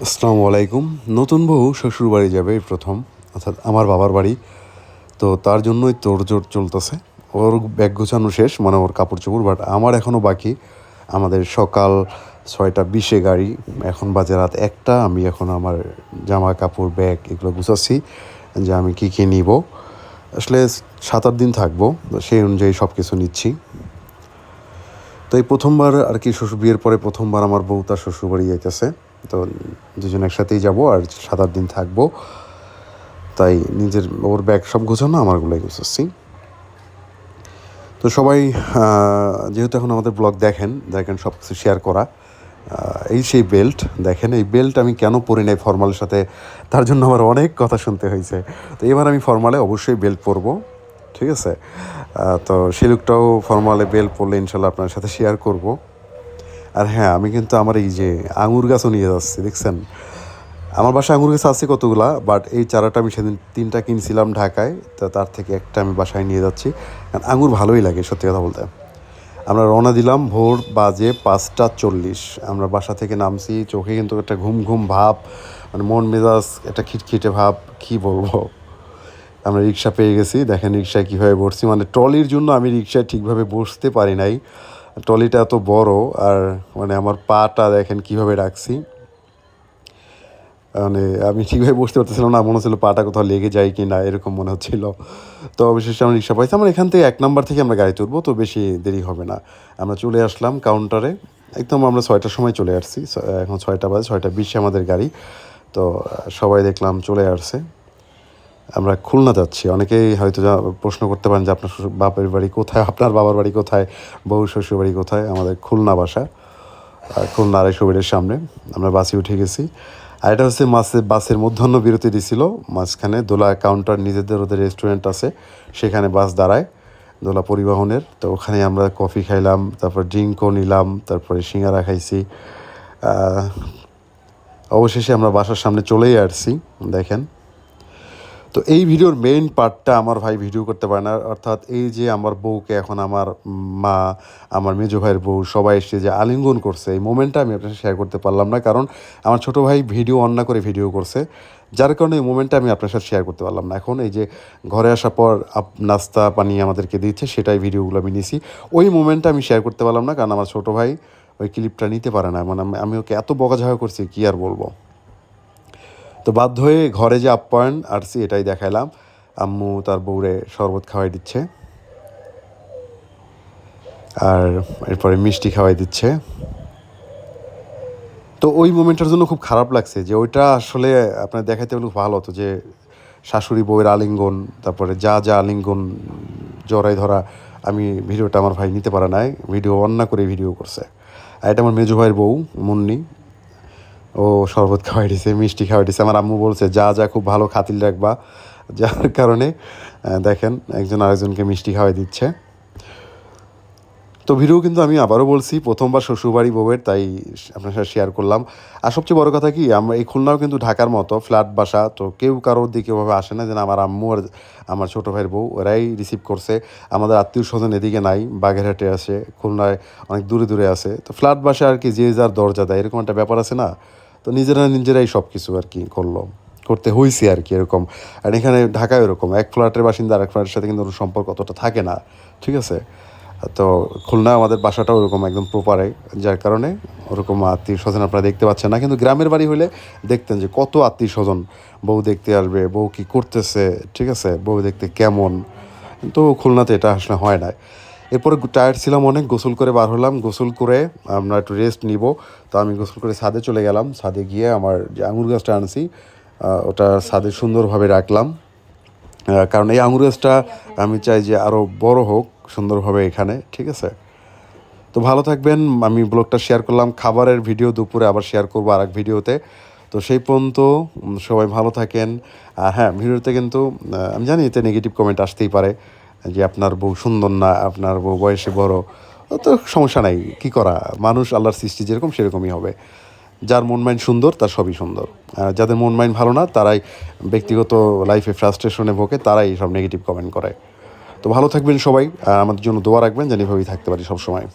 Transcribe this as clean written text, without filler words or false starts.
আসসালামু আলাইকুম। নতুন বউ শ্বশুরবাড়ি যাবে এই প্রথম, অর্থাৎ আমার বাবার বাড়ি। তো তার জন্যই তোড়জোড় চলতেছে। ওর ব্যাগ গোছানো শেষ, মানে ওর কাপড়-চোপড়, বাট আমার এখনও বাকি। আমাদের সকাল ৬টা ২০-এ গাড়ি, এখন বাজে রাত ১টা। আমি এখন আমার জামা কাপড়, ব্যাগ এগুলো গুছাচ্ছি যে আমি কী কী নিব। আসলে ৭-৮ দিন থাকবো, তো সেই অনুযায়ী সব কিছু নিচ্ছি। তো এই প্রথমবার আর কি, বিয়ের পরে প্রথমবার আমার বউ তার শ্বশুরবাড়ি যাইতেছে। তো দুজন একসাথেই যাব আর ৭-৮ দিন থাকবো। তাই নিজের ওর ব্যাগ সব গোছানো, আমারগুলোই গুছাচ্ছি। তো সবাই যেহেতু এখন আমাদের ব্লগ দেখেন সব কিছু শেয়ার করা। এই সেই বেল্ট দেখেন, এই বেল্ট আমি কেন পরি নাই ফর্মালের সাথে, তার জন্য আমার অনেক কথা শুনতে হয়েছে। তো এবার আমি ফর্মালে অবশ্যই বেল্ট পরবো, ঠিক আছে। তো সেই লুকটাও ফর্মালে বেল্ট পরলে ইনশাল্লাহ আপনার সাথে শেয়ার করব। আর হ্যাঁ, আমি কিন্তু আমার এই যে আঙুর গাছও নিয়ে যাচ্ছি, দেখছেন। আমার বাসায় আঙুর গাছ আছে কতগুলা, বাট এই চারাটা আমি সেদিন 3টা কিনছিলাম ঢাকায়, তো তার থেকে একটা আমি বাসায় নিয়ে যাচ্ছি। কারণ আঙুর ভালোই লাগে, সত্যি কথা বলতে। আমরা রওনা দিলাম ভোর বাজে 5টা 40। আমরা বাসা থেকে নামছি, চোখে কিন্তু একটা ঘুম ঘুম ভাব, মানে মন মেজাজ একটা খিটখিটে ভাব, কি বলবো। আমরা রিক্সা পেয়ে গেছি, দেখেন রিক্সায় কীভাবে বসছি, মানে ট্রলির জন্য আমি রিক্সায় ঠিকভাবে বসতে পারি নাই। ট্রলিটা এত বড়, আর মানে আমার পাটা দেখেন কীভাবে রাখছি, মানে আমি ঠিকভাবে বসতে পারতেছিলাম না, মনে হচ্ছিল পাটা কোথাও লেগে যায় কি না, এরকম মনে হচ্ছিল। তো অবশেষে আমরা রিক্সা পাইছি। আমরা এখান থেকে 1 নম্বর থেকে আমরা গাড়ি তুলবো, তো বেশি দেরি হবে না। আমরা চলে আসলাম কাউন্টারে, একদম আমরা 6টার সময় চলে আসছি। এখন 6টা বাজে, 6টা 20-এ আমাদের গাড়ি। তো সবাই দেখলাম চলে আসছে। আমরা খুলনা যাচ্ছি। অনেকেই হয়তো প্রশ্ন করতে পারেন যে আপনার বাপের বাড়ি কোথায়, আপনার বাবার বাড়ি কোথায়, বউ শ্বশুর বাড়ি কোথায়। আমাদের খুলনা বাসা, খুলনা 250 সামনে। আমরা বাসে উঠে গেছি। আর এটা হচ্ছে বাসের মধ্যাহ্ন বিরতি দিছিল মাঝখানে। দোলা কাউন্টার, নিজেদের ওদের রেস্টুরেন্ট আছে, সেখানে বাস দাঁড়ায় দোলা পরিবহনের। তো ওখানে আমরা কফি খাইলাম, তারপর ড্রিঙ্কও নিলাম, তারপরে সিঙ্গারা খাইছি। অবশেষে আমরা বাসার সামনে চলেই আসছি, দেখেন। তো এই ভিডিওর মেইন পার্টটা আমার ভাই ভিডিও করতে পারে না, অর্থাৎ এই যে আমার বউকে এখন আমার মা, আমার মেজো ভাইয়ের বউ সবাই এসে যে আলিঙ্গন করছে, এই মোমেন্টটা আমি আপনার সাথে শেয়ার করতে পারলাম না, কারণ আমার ছোটো ভাই ভিডিও অন না করে ভিডিও করছে, যার কারণে এই মোমেন্টটা আমি আপনার সাথে শেয়ার করতে পারলাম না। এখন এই যে ঘরে আসার পর নাস্তা পানি আমাদেরকে দিচ্ছে, সেটাই ভিডিওগুলো আমি নিছি। ওই মোমেন্টটা আমি শেয়ার করতে পারলাম না, কারণ আমার ছোটো ভাই ওই ক্লিপটা নিতে পারে না। মানে আমি ওকে এত বকাঝকা করছি, কী আর বলবো। তো বাধ্য হয়ে ঘরে যে আপ্যায়ন আসছি এটাই দেখাইলাম। আম্মু তার বউরে শরবত খাওয়াই দিচ্ছে, আর এরপরে মিষ্টি খাওয়াই দিচ্ছে। তো ওই মোমেন্টটার জন্য খুব খারাপ লাগছে, যে ওইটা আসলে আপনার দেখাইতে হলে ভালো হতো, যে শাশুড়ি বউয়ের আলিঙ্গন, তারপরে যা যা আলিঙ্গন জড়াই ধরা, আমি ভিডিওটা আমার ভাই নিতে পারে নাই, ভিডিও অন না করে ভিডিও করছে। আর এটা আমার মেজো ভাইয়ের বউ মুন্নি, ও শরবত খাওয়াই দিছে, মিষ্টি খাওয়াই দিছে। আমার আম্মু বলছে যা যা খুব ভালো খাতির রাখবা, যার কারণে দেখেন একজন আরেকজনকে মিষ্টি খাওয়াই দিচ্ছে। তো ভিডিও কিন্তু আমি আবারও বলছি, প্রথমবার শ্বশুরবাড়ি বউয়ের, তাই আপনার সাথে শেয়ার করলাম। আর সবচেয়ে বড় কথা কি, আমরা এই খুলনাও কিন্তু ঢাকার মতো ফ্ল্যাট বাসা, তো কেউ কারোর দিকে ওভাবে আসে না। যেন আমার আম্মু আর আমার ছোটো ভাইয়ের বউ, ওরাই রিসিভ করছে। আমাদের আত্মীয় স্বজন এদিকে নাই, বাগেরহাটে আছে, খুলনায় অনেক দূরে দূরে আছে। তো ফ্ল্যাট বাসা আর কি, যে যার দরজা দেয়, এরকম একটা ব্যাপার আছে না। তো নিজেরাই সব কিছু আর কি করতে হয়েছে আর কি, এরকম। আর এখানে ঢাকায় এরকম এক ফ্ল্যাটের বাসিন্দা আর এক ফ্ল্যাটের সাথে কিন্তু সম্পর্ক অতটা থাকে না, ঠিক আছে। তো খুলনা আমাদের বাসাটাও ওরকম একদম প্রপারে, যার কারণে ওরকম আত্মীয় স্বজন আপনারা দেখতে পাচ্ছেন না। কিন্তু গ্রামের বাড়ি হলে দেখতেন যে কত আত্মীয় স্বজন বউ দেখতে আসবে, বউ কী করতেছে, ঠিক আছে, বউ দেখতে কেমন। কিন্তু খুলনাতে এটা আসলে হয় না। এরপরে টায়ার্ড ছিলাম অনেক, গোসল করে বার হলাম। গোসল করে আমরা একটু রেস্ট নিব, তো আমি গোসল করে ছাদে চলে গেলাম। ছাদে গিয়ে আমার যে আঙুর গাছটা আনছি, ওটা ছাদে সুন্দরভাবে রাখলাম। কারণ এই আঙুর গাছটা আমি চাই যে আরও বড় হোক সুন্দরভাবে এখানে, ঠিক আছে। তো ভালো থাকবেন। আমি ব্লগটা শেয়ার করলাম, খাবারের ভিডিও দুপুরে আবার শেয়ার করবো আর এক ভিডিওতে। তো সেই পর্যন্ত সবাই ভালো থাকেন। আর হ্যাঁ, ভিডিওতে কিন্তু আমি জানি এতে নেগেটিভ কমেন্ট আসতেই পারে, যে আপনার বউ সুন্দর না, আপনার বউ বয়সে বড়। তো সমস্যা নাই, কী করা, মানুষ আল্লাহর সৃষ্টি যেরকম সেরকমই হবে। যার মন মাইন্ড সুন্দর তার সবই সুন্দর। যাদের মন মাইন্ড ভালো না, তারাই ব্যক্তিগত লাইফে ফ্রাস্ট্রেশনে ভোগে, তারাই সব নেগেটিভ কমেন্ট করে। তো ভালো থাকবেন সবাই, আর আমাদের জন্য দোয়া রাখবেন যেন এভাবেই থাকতে পারি সবসময়।